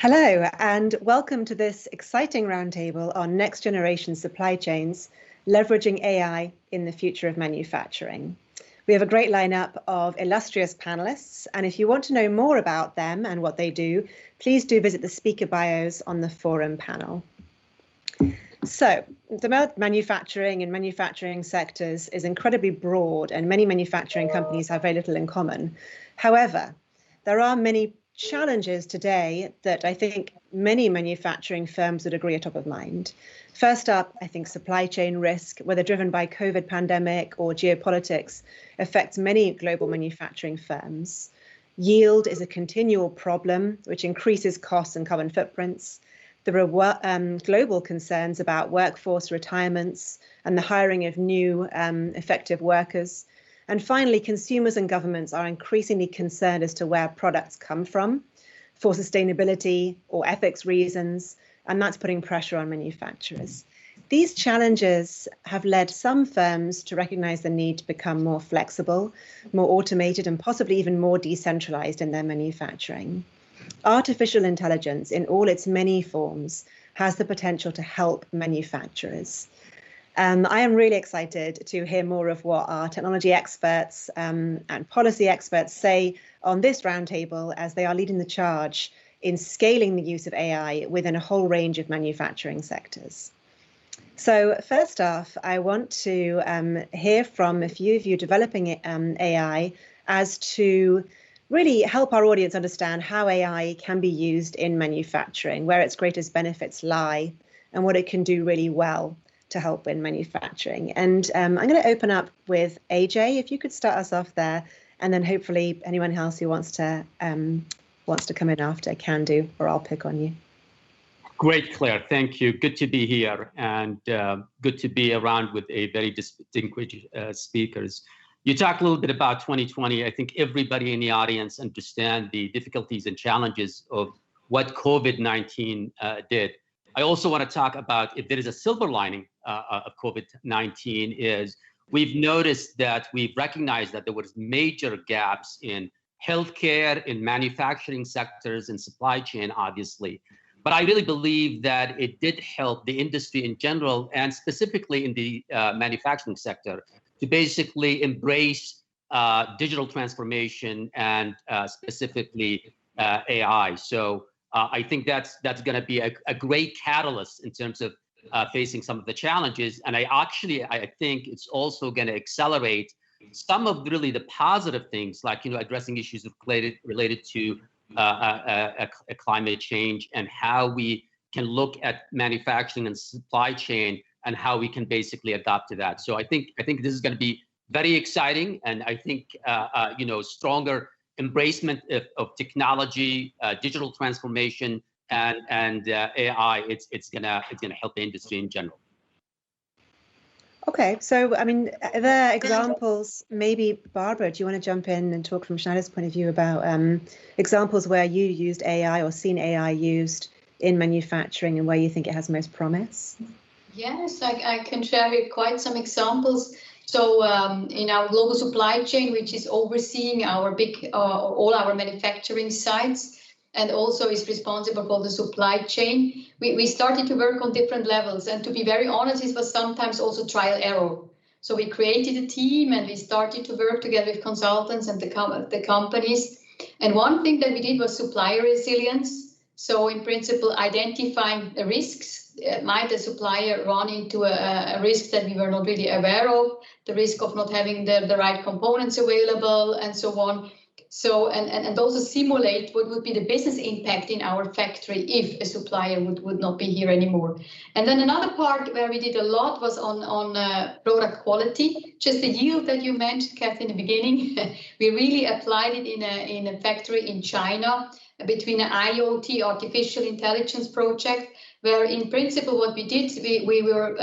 Hello, and welcome to this exciting roundtable on next generation supply chains, leveraging AI in the future of manufacturing. We have a great lineup of illustrious panelists, and if you want to know more about them and what they do, please do visit the speaker bios on the forum panel. So, the manufacturing and manufacturing sectors is incredibly broad, and many manufacturing companies have very little in common. However, there are many challenges today that I think many manufacturing firms would agree are top of mind. First up, I think supply chain risk, whether driven by COVID pandemic or geopolitics, affects many global manufacturing firms. Yield is a continual problem, which increases costs and carbon footprints. There are global concerns about workforce retirements and the hiring of new effective workers. And finally, consumers and governments are increasingly concerned as to where products come from for sustainability or ethics reasons, and that's putting pressure on manufacturers. These challenges have led some firms to recognize the need to become more flexible, more automated, and possibly even more decentralized in their manufacturing. Artificial intelligence in all its many forms has the potential to help manufacturers. I am really excited to hear more of what our technology experts and policy experts say on this roundtable as they are leading the charge in scaling the use of AI within a whole range of manufacturing sectors. So first off, I want to hear from a few of you developing AI as to really help our audience understand how AI can be used in manufacturing, where its greatest benefits lie, and what it can do really well to help in manufacturing. And I'm going to open up with AJ, if you could start us off there, and then hopefully anyone else who wants to come in after can do, or I'll pick on you. Great, Claire. Thank you. Good to be here, and good to be around with a very distinguished speakers. You talked a little bit about 2020. I think everybody in the audience understand the difficulties and challenges of what COVID-19 did. I also want to talk about, if there is a silver lining of COVID-19, is we've noticed that we've recognized that there was major gaps in healthcare, in manufacturing sectors, and supply chain, obviously. But I really believe that it did help the industry in general, and specifically in the manufacturing sector, to basically embrace digital transformation and specifically AI. So I think that's going to be a great catalyst in terms of facing some of the challenges. And I think it's also going to accelerate some of really the positive things, like addressing issues related to climate change, and how we can look at manufacturing and supply chain and how we can basically adapt to that. So I think this is going to be very exciting, and I think stronger embracement of technology, digital transformation, and AI. It's gonna help the industry in general. Okay, so I mean, are there examples? Maybe Barbara, do you want to jump in and talk from Schneider's point of view about examples where you used AI or seen AI used in manufacturing and where you think it has most promise? Yes, I can share quite some examples. So in our global supply chain, which is overseeing our all our manufacturing sites, and also is responsible for the supply chain, we started to work on different levels. And to be very honest, it was sometimes also trial error. So we created a team and we started to work together with consultants and the companies. And one thing that we did was supplier resilience. So in principle, identifying the risks. Might the supplier run into a risk that we were not really aware of, the risk of not having the right components available, and so on. So, and also simulate what would be the business impact in our factory if a supplier would not be here anymore. And then another part where we did a lot was on product quality, just the yield that you mentioned, Kathy, in the beginning. We really applied it in a factory in China between an IoT, artificial intelligence project, where in principle what we did, we were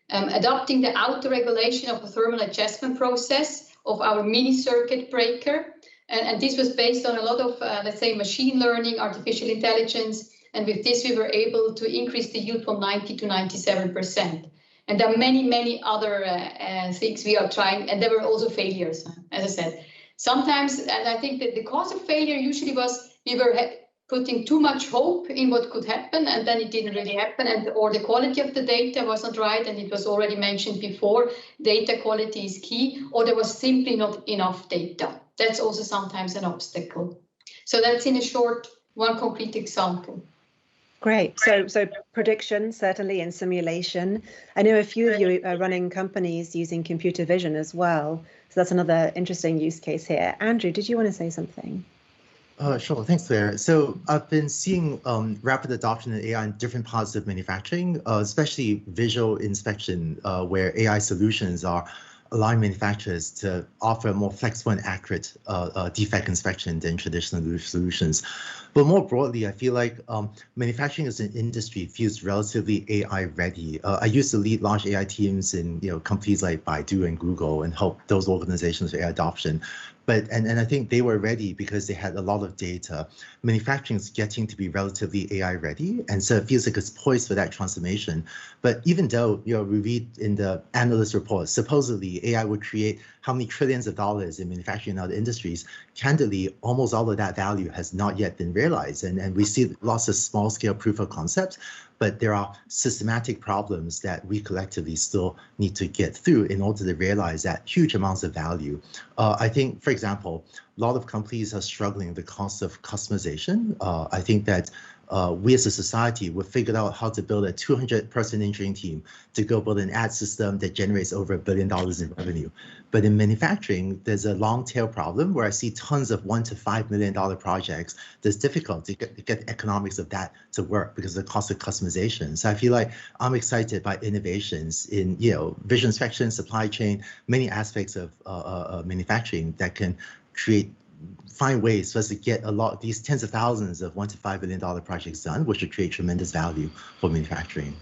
adopting the auto-regulation of the thermal adjustment process of our mini circuit breaker. And this was based on a lot of, let's say, machine learning, artificial intelligence. And with this, we were able to increase the yield from 90 to 97%. And there are many, many other things we are trying. And there were also failures, as I said. Sometimes, and I think that the cause of failure usually was we were putting too much hope in what could happen, and then it didn't really happen, or the quality of the data wasn't right, and it was already mentioned before, data quality is key, or there was simply not enough data. That's also sometimes an obstacle. So that's in a short, one concrete example. Great. So prediction, certainly, and simulation. I know a few of you are running companies using computer vision as well. So that's another interesting use case here. Andrew, did you want to say something? Sure, thanks, Claire. So I've been seeing rapid adoption of AI in different parts of manufacturing, especially visual inspection, where AI solutions are allowing manufacturers to offer more flexible and accurate defect inspection than traditional solutions. But more broadly, I feel like manufacturing as an industry feels relatively AI ready. I used to lead large AI teams in companies like Baidu and Google and help those organizations with AI adoption. And I think they were ready because they had a lot of data. Manufacturing is getting to be relatively AI ready, and so it feels like it's poised for that transformation. But even though we read in the analyst reports, supposedly AI would create how many trillions of dollars in manufacturing and other industries, candidly, almost all of that value has not yet been realized. And we see lots of small scale proof of concepts, but there are systematic problems that we collectively still need to get through in order to realize that huge amounts of value. I think, for example, a lot of companies are struggling with the cost of customization. I think that we as a society, we've figured out how to build a 200-person engineering team to go build an ad system that generates over $1 billion in revenue. But in manufacturing, there's a long tail problem where I see tons of $1 to $5 million projects. That's difficult to get the economics of that to work because of the cost of customization. So I feel like I'm excited by innovations in visual inspection, supply chain, many aspects of manufacturing that can find ways for us to get a lot of these tens of thousands of $1 to $5 billion projects done, which would create tremendous value for manufacturing.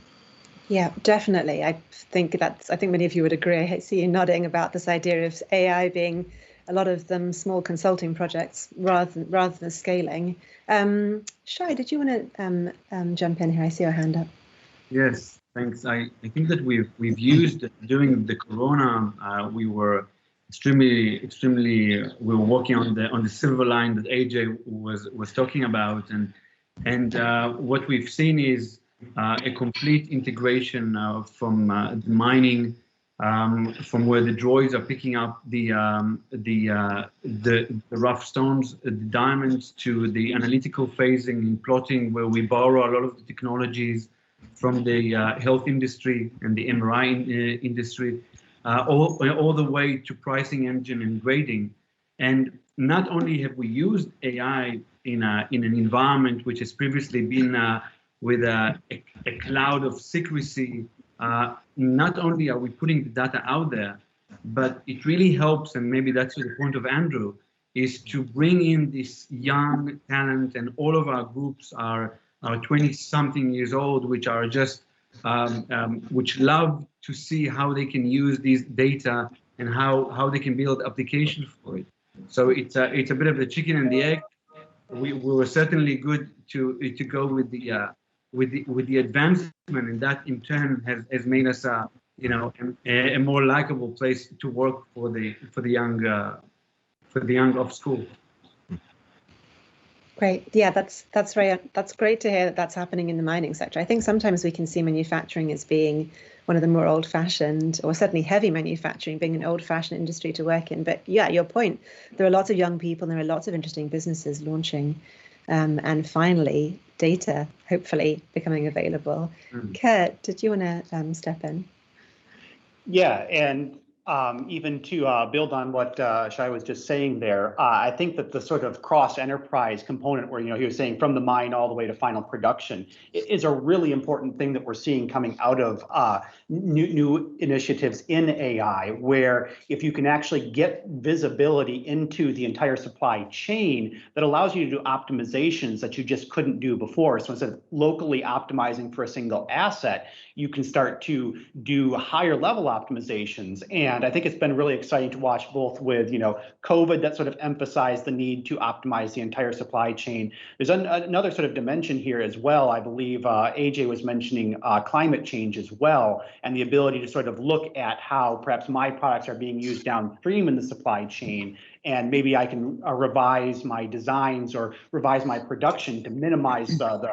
Yeah, definitely. I think many of you would agree. I see you nodding about this idea of AI being a lot of them small consulting projects rather than scaling. Shai, did you want to jump in here? I see your hand up. Yes, thanks. I think that we've used during the Corona, we were extremely we were working on the silver line that AJ was talking about, and what we've seen is a complete integration from the mining, from where the droids are picking up the rough stones, the diamonds, to the analytical phasing and plotting, where we borrow a lot of the technologies from the health industry and the MRI industry, all the way to pricing engine and grading. And not only have we used AI in an environment which has previously been with a cloud of secrecy, not only are we putting the data out there, but it really helps, and maybe that's the point of Andrew, is to bring in this young talent, and all of our groups are 20-something years old, which are just which love to see how they can use these data and how they can build applications for it. So it's a bit of the chicken and the egg. We were certainly good to go with the advancement, and that in turn has made us a more likable place to work for the young off school. Great. Yeah, that's great to hear that that's happening in the mining sector. I think sometimes we can see manufacturing as being one of the more old-fashioned, or certainly heavy manufacturing being an old-fashioned industry to work in. But yeah, your point, there are lots of young people, and there are lots of interesting businesses launching, and finally data hopefully becoming available. Kurt, did you want to step in? Yeah, and even to build on what Shai was just saying there, I think that the sort of cross-enterprise component, where he was saying from the mine all the way to final production, is a really important thing that we're seeing coming out of new initiatives in AI, where if you can actually get visibility into the entire supply chain, that allows you to do optimizations that you just couldn't do before. So instead of locally optimizing for a single asset, you can start to do higher level optimizations. And And I think it's been really exciting to watch, both with, COVID that sort of emphasized the need to optimize the entire supply chain. There's another sort of dimension here as well. I believe AJ was mentioning climate change as well, and the ability to sort of look at how perhaps my products are being used downstream in the supply chain. And maybe I can revise my designs or revise my production to minimize the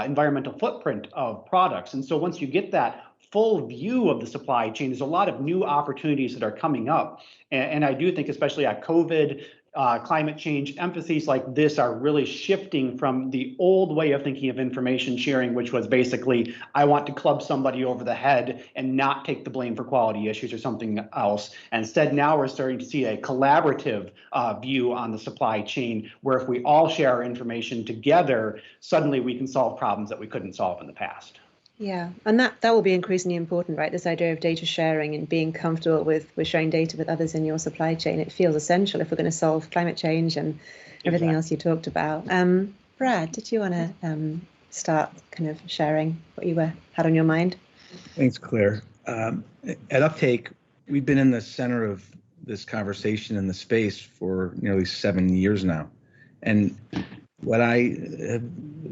environmental footprint of products. And so once you get that full view of the supply chain, there's a lot of new opportunities that are coming up. And I do think, especially at COVID, climate change, emphases like this are really shifting from the old way of thinking of information sharing, which was basically, I want to club somebody over the head and not take the blame for quality issues or something else. And instead, now we're starting to see a collaborative view on the supply chain, where if we all share our information together, suddenly we can solve problems that we couldn't solve in the past. Yeah, and that will be increasingly important, right? This idea of data sharing and being comfortable with sharing data with others in your supply chain. It feels essential if we're going to solve climate change and everything else you talked about. Brad, did you want to start kind of sharing what you had on your mind? Thanks, Claire. At Uptake, we've been in the center of this conversation in the space for nearly 7 years now. And what I have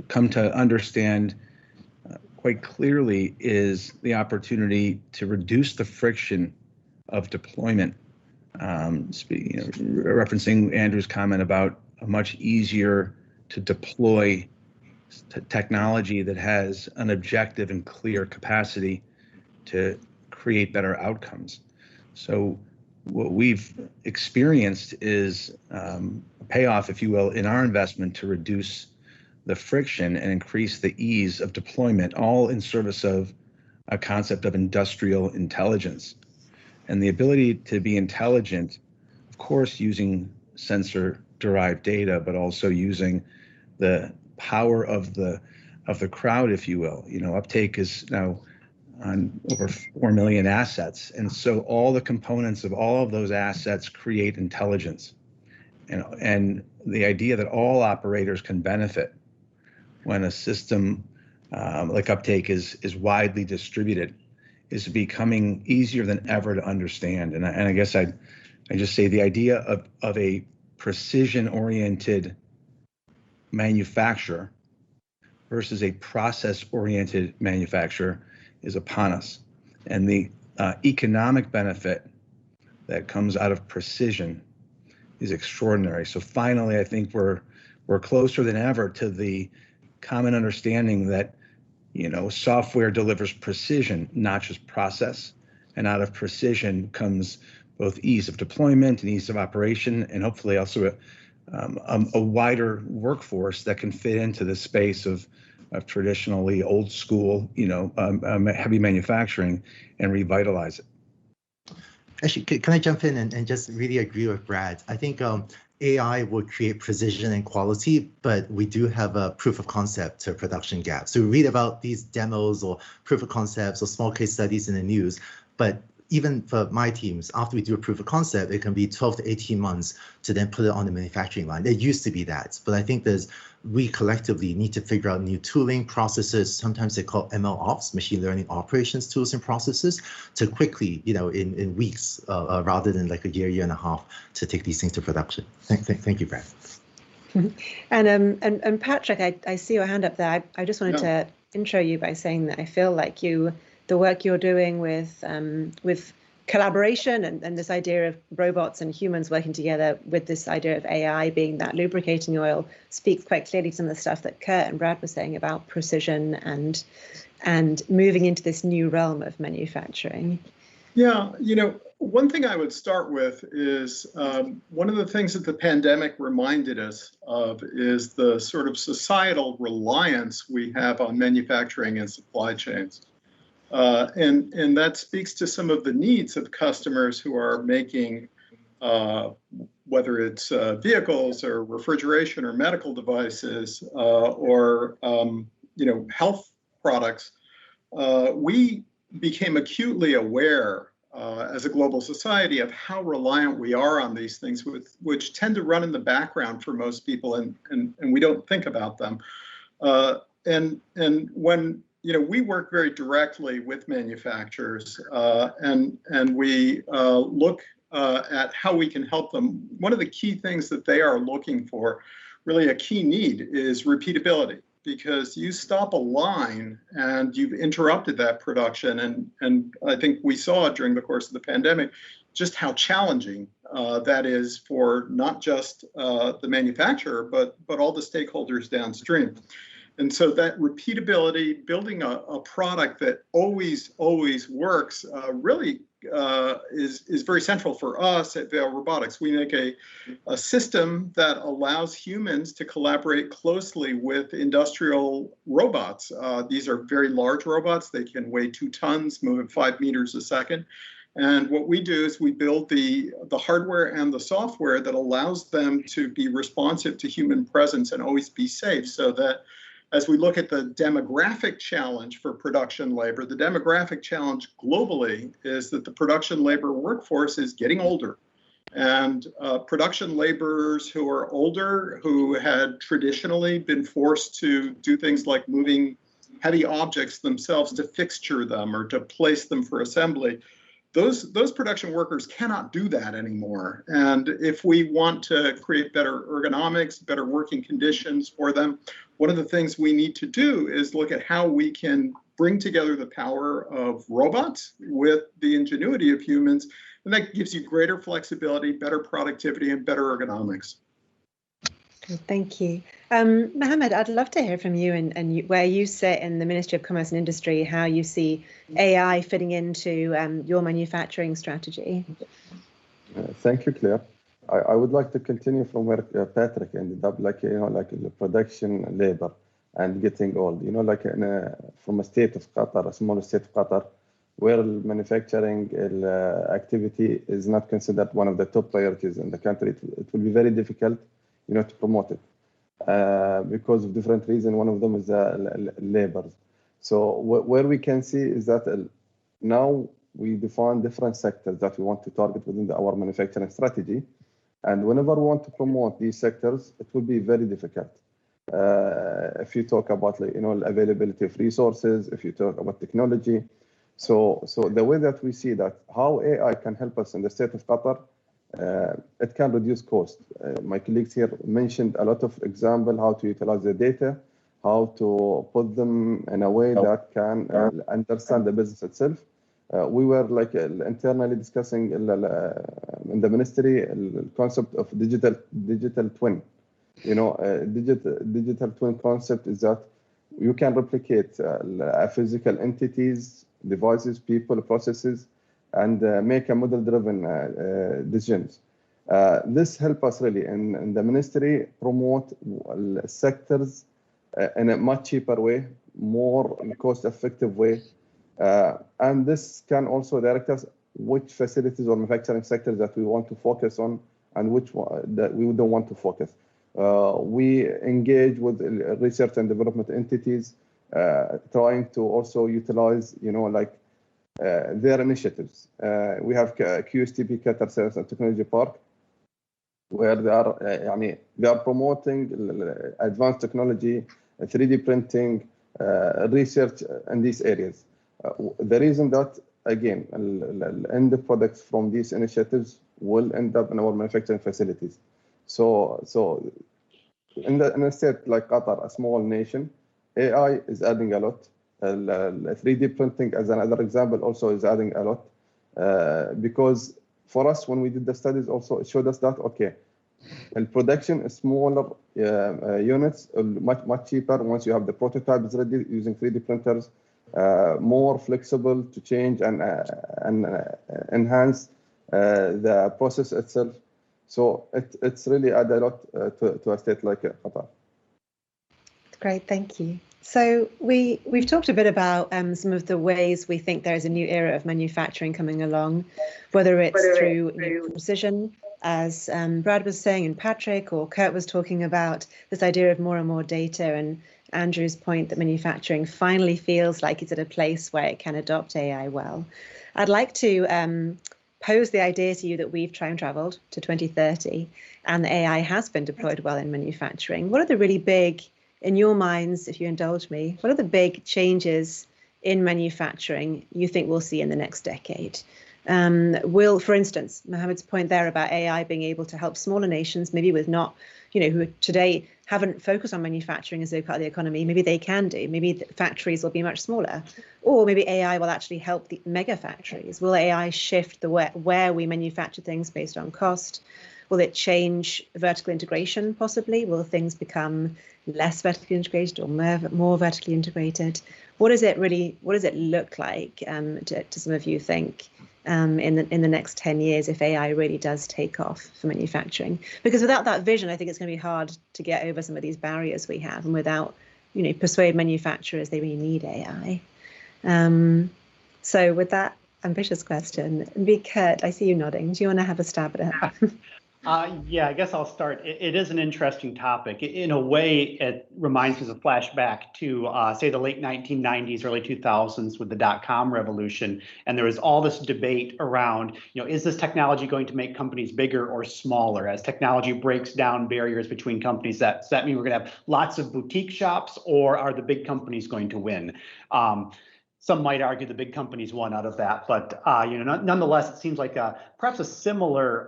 come to understand quite clearly is the opportunity to reduce the friction of deployment. Referencing Andrew's comment about a much easier to deploy technology that has an objective and clear capacity to create better outcomes. So what we've experienced is a payoff, if you will, in our investment to reduce the friction and increase the ease of deployment, all in service of a concept of industrial intelligence. And the ability to be intelligent, of course, using sensor-derived data, but also using the power of the crowd, if you will. Uptake is now on over 4 million assets. And so all the components of all of those assets create intelligence. And the idea that all operators can benefit when a system like Uptake is widely distributed is becoming easier than ever to understand. And I guess I just say the idea of a precision-oriented manufacturer versus a process-oriented manufacturer is upon us. And the economic benefit that comes out of precision is extraordinary. So finally, I think we're closer than ever to the common understanding that software delivers precision, not just process. And out of precision comes both ease of deployment and ease of operation, and hopefully also a wider workforce that can fit into the space of traditionally old school, heavy manufacturing and revitalize it. Actually, can I jump in and just really agree with Brad? I think AI will create precision and quality, but we do have a proof of concept to production gap. So we read about these demos or proof of concepts or small case studies in the news, but even for my teams, after we do a proof of concept, it can be 12 to 18 months to then put it on the manufacturing line. It used to be that, but I think we collectively need to figure out new tooling processes. Sometimes they call ML ops, machine learning operations tools and processes, to quickly, in weeks, rather than like a year and a half, to take these things to production. Thank you, Brad. And Patrick, I see your hand up there. I just wanted to intro you by saying that I feel like the work you're doing with collaboration and this idea of robots and humans working together with this idea of AI being that lubricating oil speaks quite clearly to some of the stuff that Kurt and Brad were saying about precision and moving into this new realm of manufacturing. Yeah, one thing I would start with is one of the things that the pandemic reminded us of is the sort of societal reliance we have on manufacturing and supply chains. And that speaks to some of the needs of customers who are making, whether it's vehicles or refrigeration or medical devices or health products. We became acutely aware as a global society of how reliant we are on these things, which tend to run in the background for most people, and we don't think about them. And when we work very directly with manufacturers, and we look at how we can help them. One of the key things that they are looking for, really a key need, is repeatability. Because you stop a line and you've interrupted that production, and I think we saw during the course of the pandemic just how challenging that is for not just the manufacturer, but all the stakeholders downstream. And so that repeatability, building a product that always works, really is very central for us at Vale Robotics. We make a system that allows humans to collaborate closely with industrial robots. These are very large robots. They can weigh 2 tons, move at 5 meters a second. And what we do is we build the hardware and the software that allows them to be responsive to human presence and always be safe, so that as we look at the demographic challenge for production labor, the demographic challenge globally is that the production labor workforce is getting older. And production laborers who are older, who had traditionally been forced to do things like moving heavy objects themselves to fixture them or to place them for assembly, those production workers cannot do that anymore. And if we want to create better ergonomics, better working conditions for them, one of the things we need to do is look at how we can bring together the power of robots with the ingenuity of humans. And that gives you greater flexibility, better productivity, and better ergonomics. Thank you. Mohammed, I'd love to hear from you and where you sit in the Ministry of Commerce and Industry, how you see AI fitting into your manufacturing strategy. Thank you, Claire. I would like to continue from where Patrick ended up, like the production labor and getting old. From a state of Qatar, a small state of Qatar, where manufacturing activity is not considered one of the top priorities in the country, it will be very difficult to promote it because of different reasons. One of them is labor. So where we can see is that now we define different sectors that we want to target within our manufacturing strategy. And whenever we want to promote these sectors, it will be very difficult. If you talk about availability of resources, if you talk about technology. So the way that we see that how AI can help us in the state of Qatar, it can reduce cost. My colleagues here mentioned a lot of examples how to utilize the data, how to put them in a way that can understand the business itself. We were internally discussing in the ministry the concept of digital twin. Digital twin concept is that you can replicate physical entities, devices, people, processes, and make a model-driven decisions. This helps us really in the ministry promote sectors in a much cheaper way, more cost-effective way. And this can also direct us which facilities or manufacturing sectors that we want to focus on and which one that we don't want to focus. We engage with research and development entities, trying to also utilize, their initiatives. We have QSTP, Qatar Science and Technology Park, where they are promoting advanced technology, 3D printing, research in these areas. The reason that, again, end products from these initiatives will end up in our manufacturing facilities. So in a state like Qatar, a small nation, AI is adding a lot. 3D printing, as another example, also is adding a lot. Because for us, when we did the studies, also it showed us that, okay, and production is smaller units, much cheaper once you have the prototypes ready using 3D printers, more flexible to change and enhance the process itself. So it's really added a lot to a state like Qatar. Great, thank you. So we've talked a bit about some of the ways we think there is a new era of manufacturing coming along, whether it's through precision, as Brad was saying, and Patrick or Kurt was talking about this idea of more and more data, and Andrew's point that manufacturing finally feels like it's at a place where it can adopt AI well. I'd like to pose the idea to you that we've time traveled to 2030 and the AI has been deployed well in manufacturing. What are the really big in your minds, if you indulge me, what are the big changes in manufacturing you think we'll see in the next decade? For instance, Mohammed's point there about AI being able to help smaller nations, maybe with not, who today haven't focused on manufacturing as a part of the economy, maybe they can do. Maybe the factories will be much smaller, or maybe AI will actually help the mega factories. Will AI shift the where we manufacture things based on cost? Will it change vertical integration possibly? Will things become less vertically integrated or more vertically integrated? What does it look like to some of you think in the next 10 years if AI really does take off for manufacturing? Because without that vision, I think it's going to be hard to get over some of these barriers we have, and without, persuade manufacturers they really need AI. So with that ambitious question, Kurt, I see you nodding. Do you want to have a stab at it? Yeah, I guess I'll start. It is an interesting topic. In a way, it reminds me of a flashback to, say, the late 1990s, early 2000s with the dot-com revolution. And there was all this debate around, is this technology going to make companies bigger or smaller? As technology breaks down barriers between companies, does that mean we're going to have lots of boutique shops, or are the big companies going to win? Some might argue the big companies won out of that, but nonetheless, it seems like perhaps a similar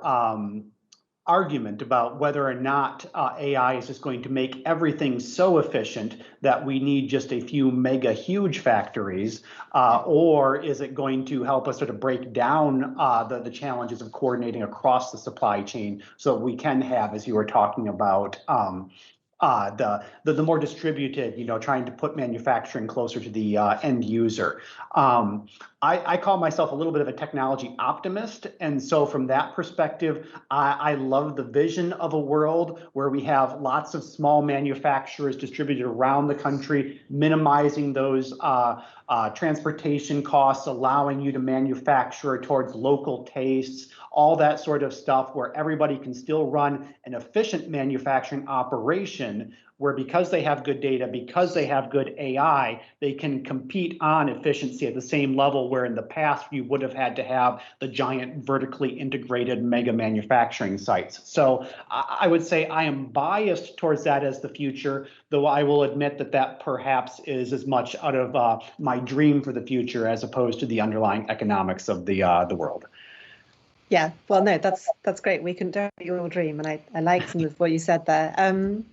argument about whether or not AI is just going to make everything so efficient that we need just a few mega huge factories, or is it going to help us sort of break down the challenges of coordinating across the supply chain so we can have, as you were talking about, the more distributed, trying to put manufacturing closer to the end user. I call myself a little bit of a technology optimist. And so from that perspective, I love the vision of a world where we have lots of small manufacturers distributed around the country, minimizing those transportation costs, allowing you to manufacture towards local tastes, all that sort of stuff, where everybody can still run an efficient manufacturing operation, where because they have good data, because they have good AI, they can compete on efficiency at the same level where in the past you would have had to have the giant vertically integrated mega manufacturing sites. So I would say I am biased towards that as the future, though I will admit that perhaps is as much out of my dream for the future as opposed to the underlying economics of the world. Yeah, well, no, that's great. We can do your dream, and I like some of what you said there.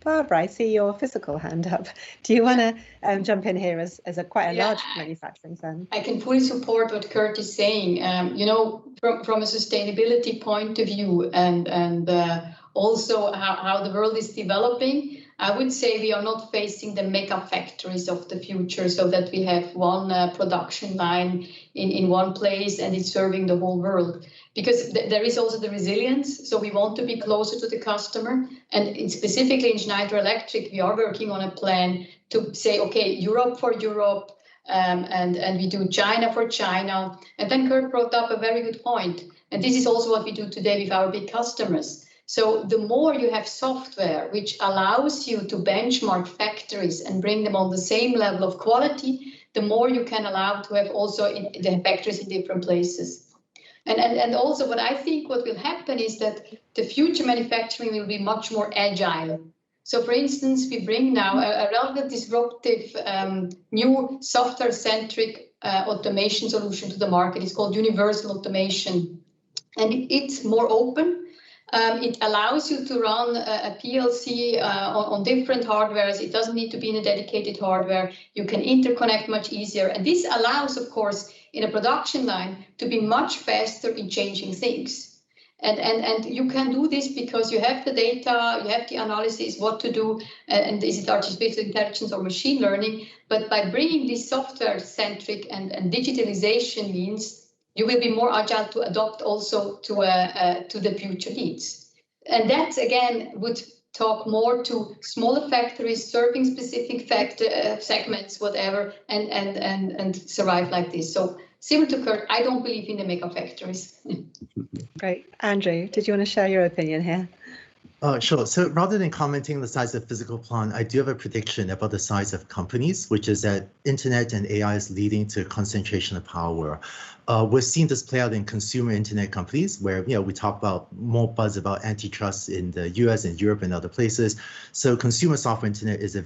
Barbara, I see your physical hand up. Do you want to jump in here as quite a large manufacturing firm? I can fully support what Kurt is saying. From a sustainability point of view, and also how the world is developing, I would say we are not facing the mega factories of the future, so that we have one production line in one place and it's serving the whole world. Because there is also the resilience, so we want to be closer to the customer. And specifically in Schneider Electric, we are working on a plan to say, okay, Europe for Europe, and we do China for China. And then Kurt brought up a very good point. And this is also what we do today with our big customers. So the more you have software which allows you to benchmark factories and bring them on the same level of quality, the more you can allow to have also the factories in different places. And also what I think what will happen is that the future manufacturing will be much more agile. So for instance, we bring now a rather disruptive new software-centric automation solution to the market. It's called universal automation. And it's more open. It allows you to run a PLC on different hardwares. It doesn't need to be in a dedicated hardware. You can interconnect much easier. And this allows, of course, in a production line to be much faster in changing things. And you can do this because you have the data, you have the analysis, what to do, and is it artificial intelligence or machine learning? But by bringing this software-centric and digitalization means you will be more agile to adopt also to the future needs. And that, again, would talk more to smaller factories serving specific segments, whatever, and survive like this. So similar to Kurt, I don't believe in the mega factories. Great. Andrew, did you want to share your opinion here? Sure. So rather than commenting the size of physical plant, I do have a prediction about the size of companies, which is that internet and AI is leading to concentration of power. We're seeing this play out in consumer internet companies where, we talk about more buzz about antitrust in the US and Europe and other places. So consumer software internet is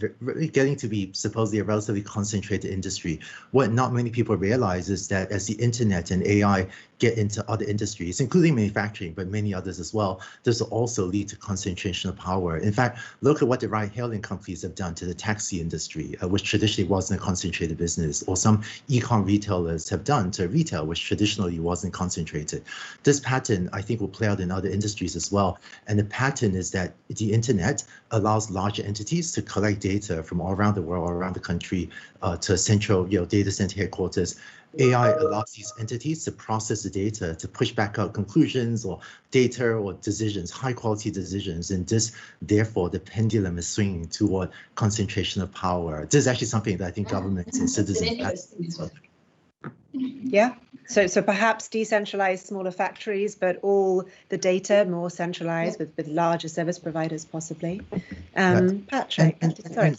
getting to be supposedly a relatively concentrated industry. What not many people realize is that as the internet and AI get into other industries, including manufacturing, but many others as well, this will also lead to concentration of power. In fact, look at what the ride-hailing companies have done to the taxi industry, which traditionally wasn't a concentrated business, or some e-com retailers have done to retail, which traditionally wasn't concentrated. This pattern, I think, will play out in other industries as well. And the pattern is that the internet allows larger entities to collect data from all around the world, all around the country, to a central, data center headquarters. AI allows these entities to process the data, to push back out conclusions or data or decisions, high quality decisions. And this, therefore, the pendulum is swinging toward concentration of power. This is actually something that I think governments and citizens. Yeah. So perhaps decentralized smaller factories, but all the data more centralized with larger service providers, possibly. Patrick, sorry.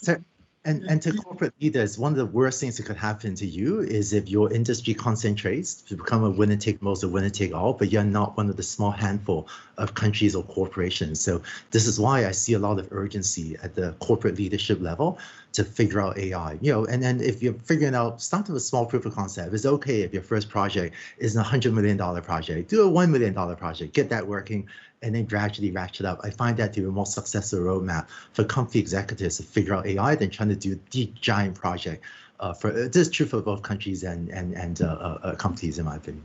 And to corporate leaders, one of the worst things that could happen to you is if your industry concentrates to become a winner take most or winner take all, but you're not one of the small handful of countries or corporations. So this is why I see a lot of urgency at the corporate leadership level to figure out AI. And then if you're figuring out, start with a small proof of concept. It's okay if your first project is a $100 million project. Do a $1 million project, get that working, and then gradually ratchet up. I find that to be a more successful roadmap for company executives to figure out AI than trying to do the giant project. This is true for both countries and companies, in my opinion.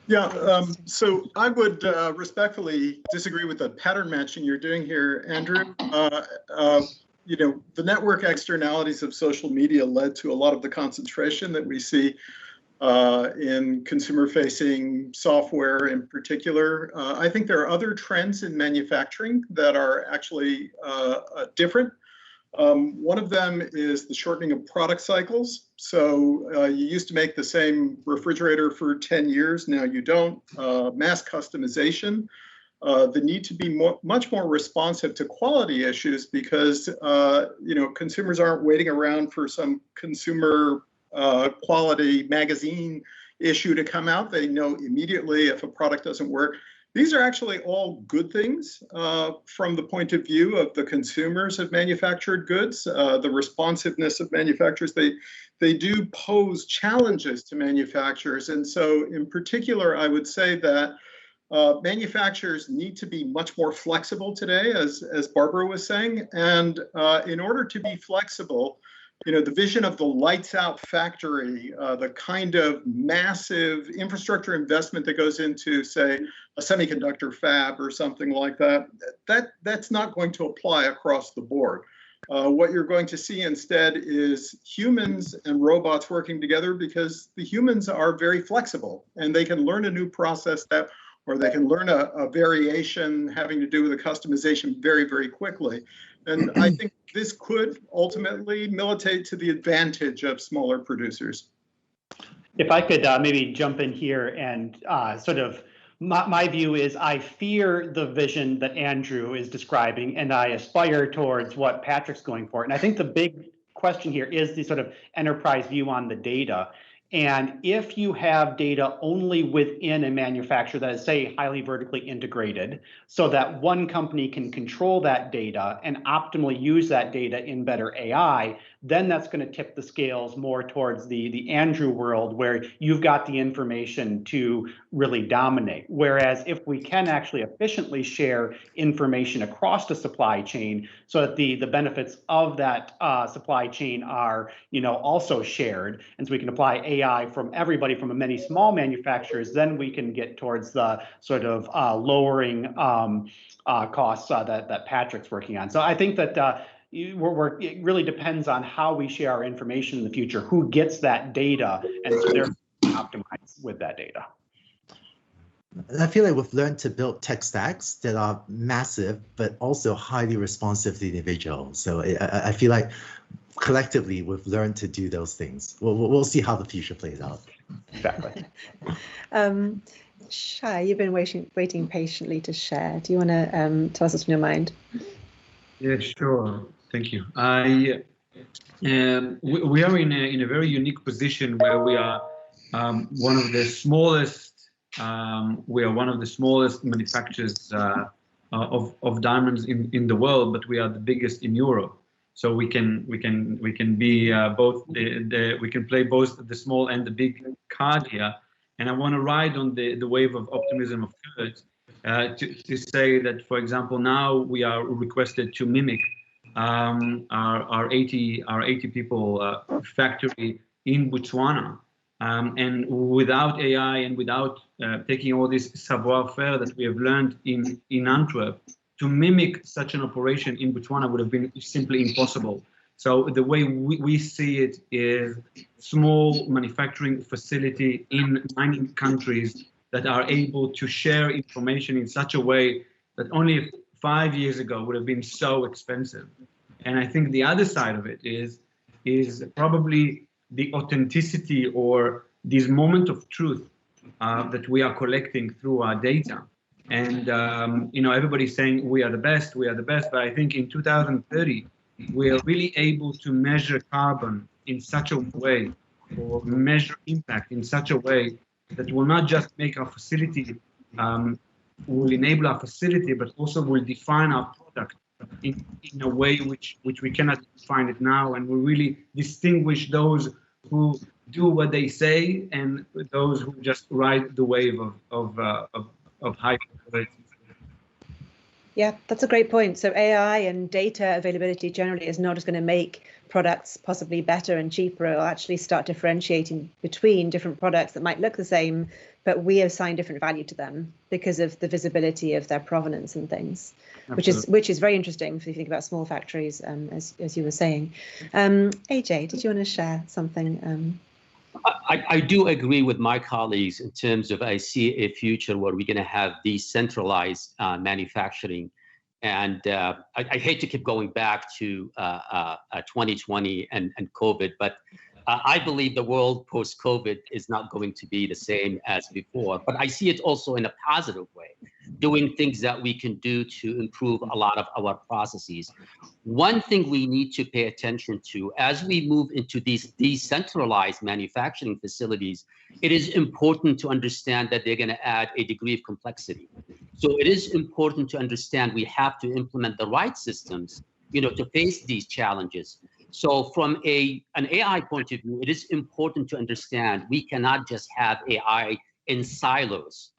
Yeah, so I would respectfully disagree with the pattern matching you're doing here, Andrew. The network externalities of social media led to a lot of the concentration that we see in consumer-facing software in particular. I think there are other trends in manufacturing that are actually different. One of them is the shortening of product cycles. So you used to make the same refrigerator for 10 years, now you don't. Mass customization. The need to be much more responsive to quality issues because consumers aren't waiting around for some consumer quality magazine issue to come out. They know immediately if a product doesn't work. These are actually all good things from the point of view of the consumers of manufactured goods, the responsiveness of manufacturers. They do pose challenges to manufacturers. And so in particular, I would say that manufacturers need to be much more flexible today, as Barbara was saying. And in order to be flexible, the vision of the lights out factory, the kind of massive infrastructure investment that goes into, say, a semiconductor fab or something like that, that's not going to apply across the board. What you're going to see instead is humans and robots working together because the humans are very flexible and they can learn a new process or they can learn a variation having to do with a customization very, very quickly. And I think this could ultimately militate to the advantage of smaller producers. If I could maybe jump in here and my view is I fear the vision that Andrew is describing, and I aspire towards what Patrick's going for. And I think the big question here is the sort of enterprise view on the data. And if you have data only within a manufacturer that is, say, highly vertically integrated, so that one company can control that data and optimally use that data in better AI, then that's going to tip the scales more towards the Andrew world where you've got the information to really dominate. Whereas if we can actually efficiently share information across the supply chain so that the benefits of that supply chain are also shared, and so we can apply AI from everybody from many small manufacturers, then we can get towards the sort of lowering costs that Patrick's working on. So I think that it really depends on how we share our information in the future, who gets that data, and so they're optimized with that data. I feel like we've learned to build tech stacks that are massive, but also highly responsive to the individual. So I feel like collectively we've learned to do those things. We'll see how the future plays out. Exactly. Shai, you've been waiting patiently to share. Do you want to tell us what's on your mind? Yeah, sure. Thank you. We are in a very unique position where we are one of the smallest. We are one of the smallest manufacturers of diamonds in the world, but we are the biggest in Europe. So we can be both we can play both the small and the big card here. And I want to ride on the wave of optimism of Kurt to say that, for example, now we are requested to mimic our 80 people factory in Botswana. And without AI and without taking all this savoir-faire that we have learned in Antwerp, to mimic such an operation in Botswana would have been simply impossible. So the way we see it is small manufacturing facility in 9 countries that are able to share information in such a way that only 5 years ago would have been so expensive. And I think the other side of it is probably the authenticity or this moment of truth that we are collecting through our data. And everybody's saying we are the best, but I think in 2030 we are really able to measure carbon in such a way, or measure impact in such a way that will not just make our facility, will enable our facility, but also will define our product in a way which we cannot define it now, and will really distinguish those who do what they say and those who just ride the wave of high quality. Yeah, that's a great point. So AI and data availability generally is not just going to make products possibly better and cheaper. It'll actually start differentiating between different products that might look the same, but we assign different value to them because of the visibility of their provenance and things, which is very interesting if you think about small factories, as you were saying. AJ, did you want to share something? I do agree with my colleagues in terms of I see a future where we're going to have decentralized manufacturing. And I hate to keep going back to 2020 and COVID, but I believe the world post-COVID is not going to be the same as before. But I see it also in a positive way, doing things that we can do to improve a lot of our processes. One thing we need to pay attention to as we move into these decentralized manufacturing facilities, it is important to understand that they're going to add a degree of complexity. So it is important to understand we have to implement the right systems, to face these challenges. So from an AI point of view, it is important to understand we cannot just have AI in silos.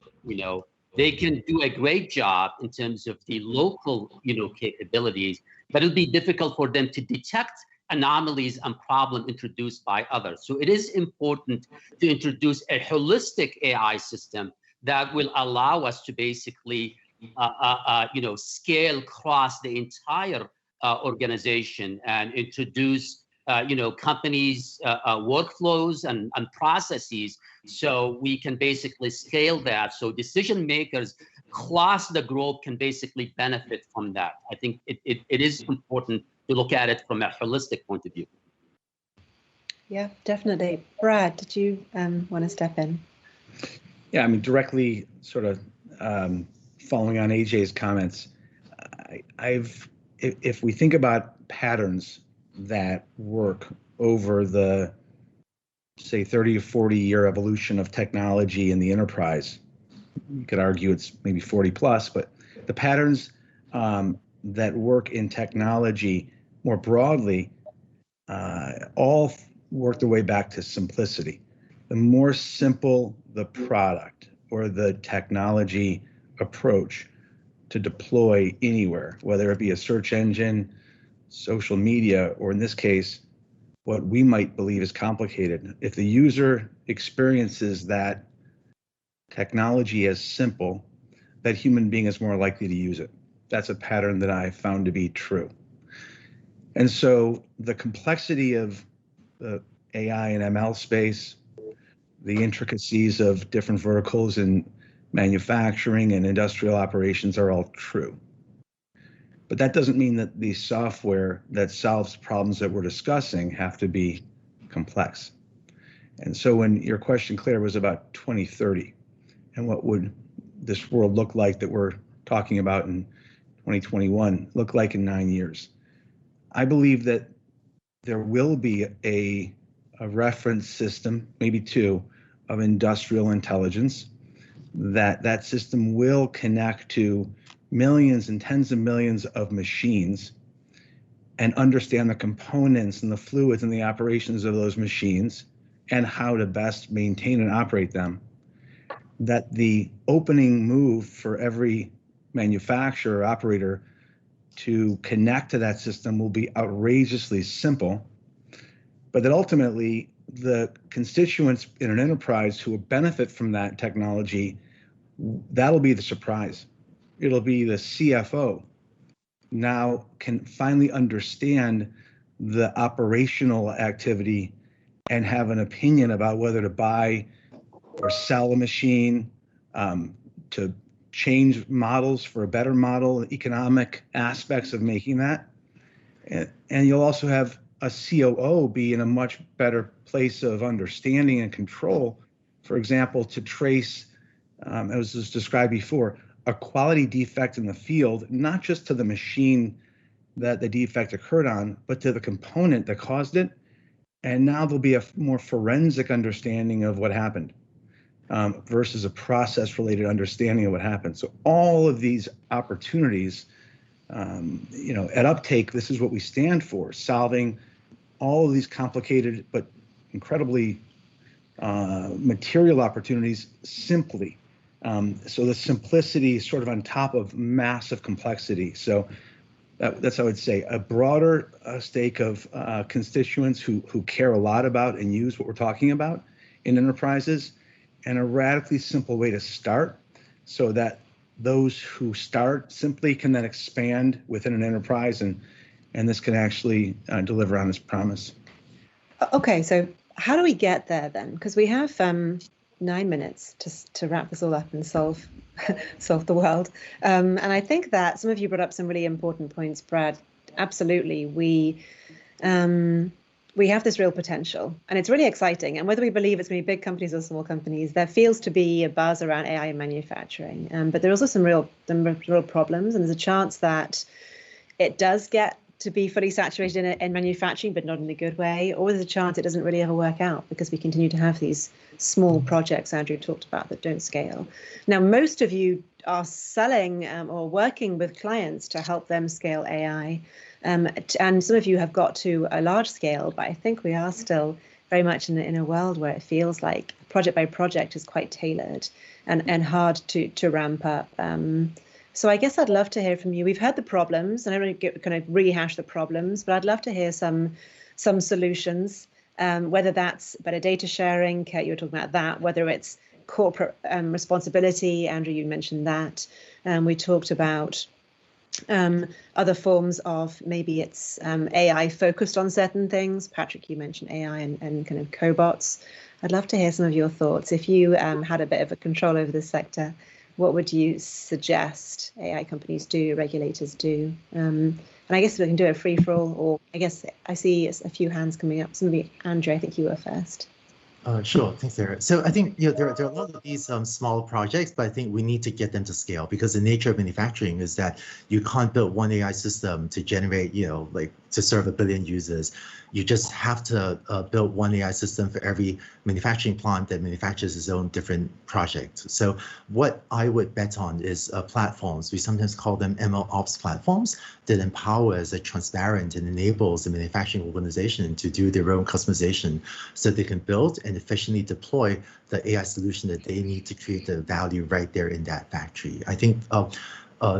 They can do a great job in terms of the local, capabilities, but it'll be difficult for them to detect anomalies and problems introduced by others. So it is important to introduce a holistic AI system that will allow us to basically, scale across the entire organization and introduce, companies' workflows and processes, so we can basically scale that. So decision makers across the globe can basically benefit from that. I think it is important to look at it from a holistic point of view. Yeah, definitely. Brad, did you want to step in? Yeah, I mean, directly sort of following on AJ's comments, if we think about patterns that work over the, say, 30 or 40 year evolution of technology in the enterprise, you could argue it's maybe 40 plus, but the patterns that work in technology more broadly all work their way back to simplicity. The more simple the product or the technology approach to deploy anywhere, whether it be a search engine, social media, or in this case, what we might believe is complicated. If the user experiences that technology as simple, that human being is more likely to use it. That's a pattern that I found to be true. And so the complexity of the AI and ML space, the intricacies of different verticals in manufacturing and industrial operations are all true. But that doesn't mean that the software that solves problems that we're discussing have to be complex. And so when your question, Claire, was about 2030 and what would this world look like that we're talking about in 2021 look like in 9 years, I believe that there will be a reference system, maybe two, of industrial intelligence, that system will connect to millions and tens of millions of machines and understand the components and the fluids and the operations of those machines and how to best maintain and operate them, that the opening move for every manufacturer or operator to connect to that system will be outrageously simple, but that ultimately the constituents in an enterprise who will benefit from that technology, that'll be the surprise. It'll be the CFO now can finally understand the operational activity and have an opinion about whether to buy or sell a machine, to change models for a better model, economic aspects of making that. And you'll also have a COO be in a much better place of understanding and control, for example, to trace, as was described before, a quality defect in the field, not just to the machine that the defect occurred on, but to the component that caused it. And now there'll be a more forensic understanding of what happened, versus a process-related understanding of what happened. So all of these opportunities, at Uptake, this is what we stand for: solving all of these complicated but incredibly material opportunities simply. So the simplicity is sort of on top of massive complexity. So that's, I would say, a broader stake of constituents who care a lot about and use what we're talking about in enterprises, and a radically simple way to start so that those who start simply can then expand within an enterprise, and this can actually deliver on its promise. Okay, so how do we get there then? Because we have 9 minutes to wrap this all up and solve the world. And I think that some of you brought up some really important points, Brad. Absolutely, we have this real potential, and it's really exciting. And whether we believe it's going to be big companies or small companies, there feels to be a buzz around AI in manufacturing. But there are also some real problems, and there's a chance that it does get to be fully saturated in manufacturing, but not in a good way, or there's a chance it doesn't really ever work out because we continue to have these small projects Andrew talked about that don't scale. Now, most of you are selling or working with clients to help them scale AI, and some of you have got to a large scale, but I think we are still very much in a world where it feels like project by project is quite tailored and hard to ramp up. So I guess I'd love to hear from you. We've heard the problems, and I don't want to kind of rehash the problems, but I'd love to hear some solutions, whether that's better data sharing, Kurt, you were talking about that, whether it's corporate responsibility, Andrew, you mentioned that. We talked about other forms of, maybe it's AI focused on certain things. Patrick, you mentioned AI and kind of cobots. I'd love to hear some of your thoughts. If you had a bit of a control over this sector, what would you suggest AI companies do, regulators do? And I guess we can do a free-for-all, or I guess I see a few hands coming up. Somebody, Andrew, I think you were first. Sure, thanks, Sarah. So I think there are a lot of these small projects, but I think we need to get them to scale, because the nature of manufacturing is that you can't build one AI system to generate, like to serve 1 billion users. You just have to build one AI system for every manufacturing plant that manufactures its own different project. So what I would bet on is platforms. We sometimes call them ML ops platforms that empowers, transparent, and enables the manufacturing organization to do their own customization so they can build and efficiently deploy the AI solution that they need to create the value right there in that factory. I think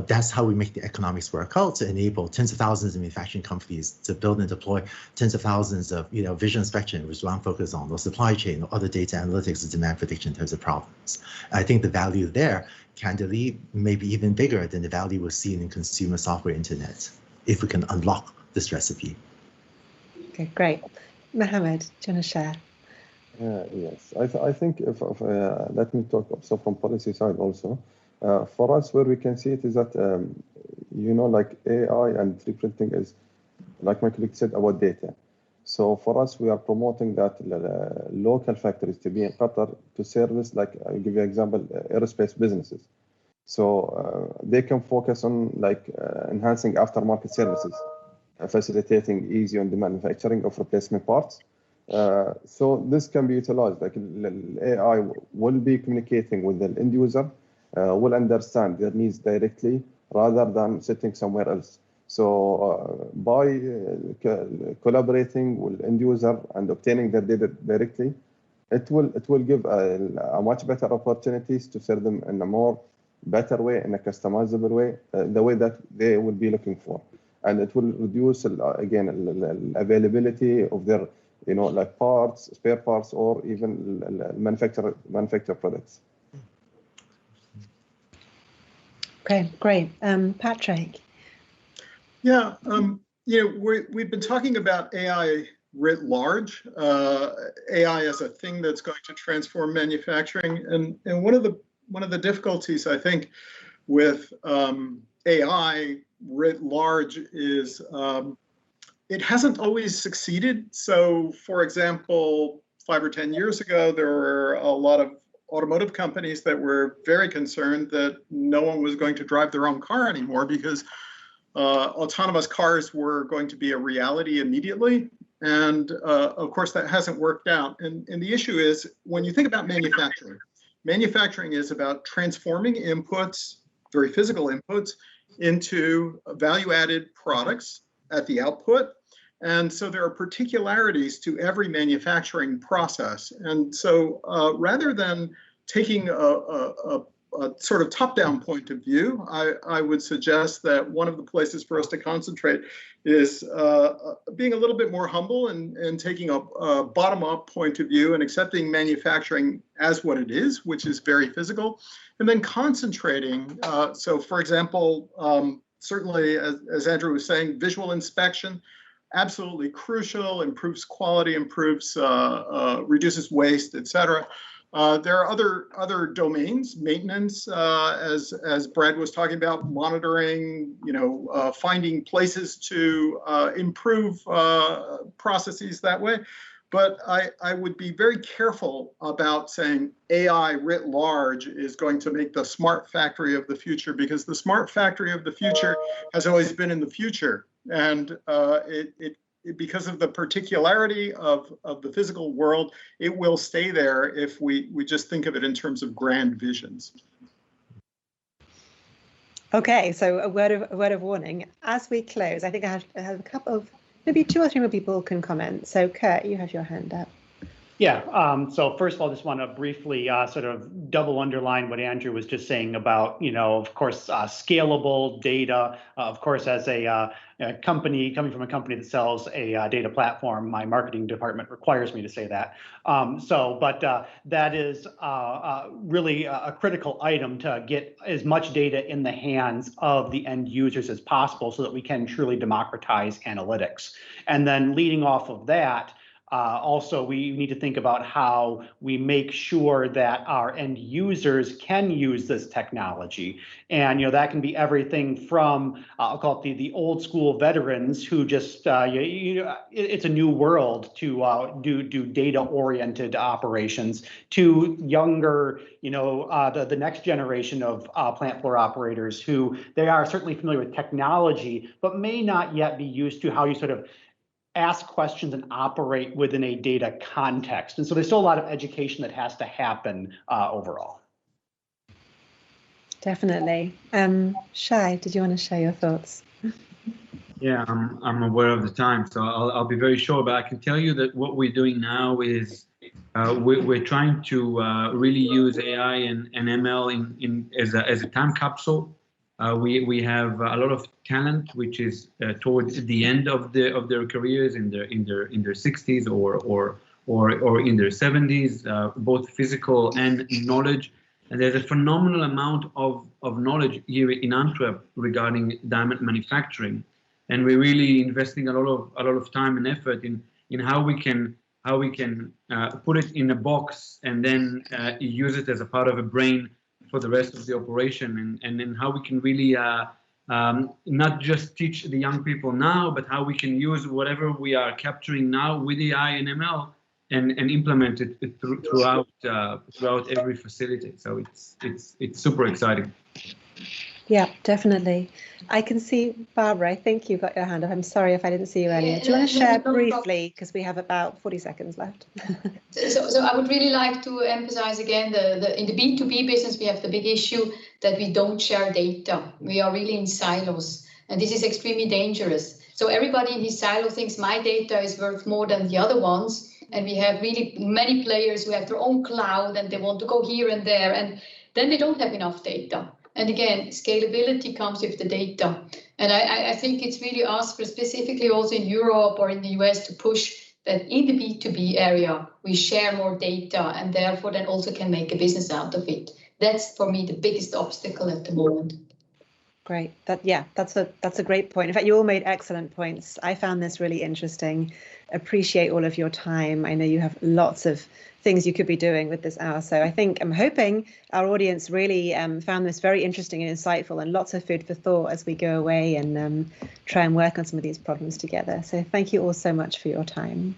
that's how we make the economics work out, to enable tens of thousands of manufacturing companies to build and deploy tens of thousands of visual inspection, which one focus on, or supply chain, or other data analytics and demand prediction in terms of problems. I think the value there, candidly, may be even bigger than the value we're seeing in consumer software internet, if we can unlock this recipe. Okay, great. Mohammed, do you want to share? Yes, I think let me talk also from policy side also. For us, where we can see it is that, like AI and 3D printing is, like my colleague said, about data. So for us, we are promoting that local factories to be in Qatar to service, like I'll give you an example, aerospace businesses. So they can focus on enhancing aftermarket services, facilitating easy on-demand manufacturing of replacement parts, So this can be utilized, like AI will be communicating with the end user, will understand their needs directly rather than sitting somewhere else. So by collaborating with end user and obtaining their data directly, it will give a much better opportunities to serve them in a more better way, in a customizable way, the way that they will be looking for, and it will reduce again availability of their like parts, spare parts, or even manufacture products. Okay, great. Patrick. Yeah, we've been talking about AI writ large, AI as a thing that's going to transform manufacturing, and one of the difficulties I think with AI writ large is it hasn't always succeeded. So, for example, 5 or 10 years ago, there were a lot of automotive companies that were very concerned that no one was going to drive their own car anymore because autonomous cars were going to be a reality immediately. And of course, that hasn't worked out. And the issue is, when you think about manufacturing, manufacturing is about transforming inputs, very physical inputs, into value-added products at the output. And so there are particularities to every manufacturing process. And so rather than taking a sort of top-down point of view, I would suggest that one of the places for us to concentrate is being a little bit more humble and taking a bottom-up point of view and accepting manufacturing as what it is, which is very physical, and then concentrating. So, for example, certainly, as Andrew was saying, visual inspection, absolutely crucial, improves quality, reduces waste, et cetera. There are other domains, maintenance, as Brad was talking about, monitoring, finding places to improve processes that way. But I would be very careful about saying AI writ large is going to make the smart factory of the future, because the smart factory of the future has always been in the future. And because of the particularity of the physical world, it will stay there if we just think of it in terms of grand visions. Okay, so a word of warning. As we close, I think I have a couple of, maybe 2 or 3 more people can comment. So Kurt, you have your hand up. Yeah, so first of all, just want to briefly sort of double underline what Andrew was just saying about, of course, scalable data. Of course, as a company, coming from a company that sells a data platform, my marketing department requires me to say that. But that is really a critical item to get as much data in the hands of the end users as possible so that we can truly democratize analytics. And then leading off of that, also, we need to think about how we make sure that our end users can use this technology. And, that can be everything from, I'll call it the old school veterans who just, it's a new world to do data oriented operations, to younger, the next generation of plant floor operators who they are certainly familiar with technology, but may not yet be used to how you sort of ask questions and operate within a data context. And so there's still a lot of education that has to happen overall. Definitely. Shai, did you want to share your thoughts? Yeah, I'm aware of the time, so I'll be very short, but I can tell you that what we're doing now is we're trying to really use AI and ML as a time capsule. We have a lot of talent which is towards the end of their careers, in their 60s or in their 70s, both physical and knowledge. And there's a phenomenal amount of knowledge here in Antwerp regarding diamond manufacturing, and we're really investing a lot of time and effort in how we can put it in a box and then use it as a part of a brain for the rest of the operation, and then how we can really not just teach the young people now, but how we can use whatever we are capturing now with AI and ML and implement it throughout every facility. So it's super exciting. Yeah, definitely. I can see, Barbara, I think you got your hand up. I'm sorry if I didn't see you earlier. Do you want to share briefly, because we have about 40 seconds left? So I would really like to emphasize again, in the B2B business, we have the big issue that we don't share data. We are really in silos, and this is extremely dangerous. So everybody in his silo thinks my data is worth more than the other ones. And we have really many players who have their own cloud and they want to go here and there, and then they don't have enough data. And again, scalability comes with the data. And I think it's really asked for, specifically also in Europe or in the US, to push that in the B2B area, we share more data and therefore then also can make a business out of it. That's for me the biggest obstacle at the moment. Great. That's a great point. In fact, you all made excellent points. I found this really interesting. Appreciate all of your time. I know you have lots of things you could be doing with this hour. So I'm hoping our audience really found this very interesting and insightful, and lots of food for thought as we go away and try and work on some of these problems together. So thank you all so much for your time.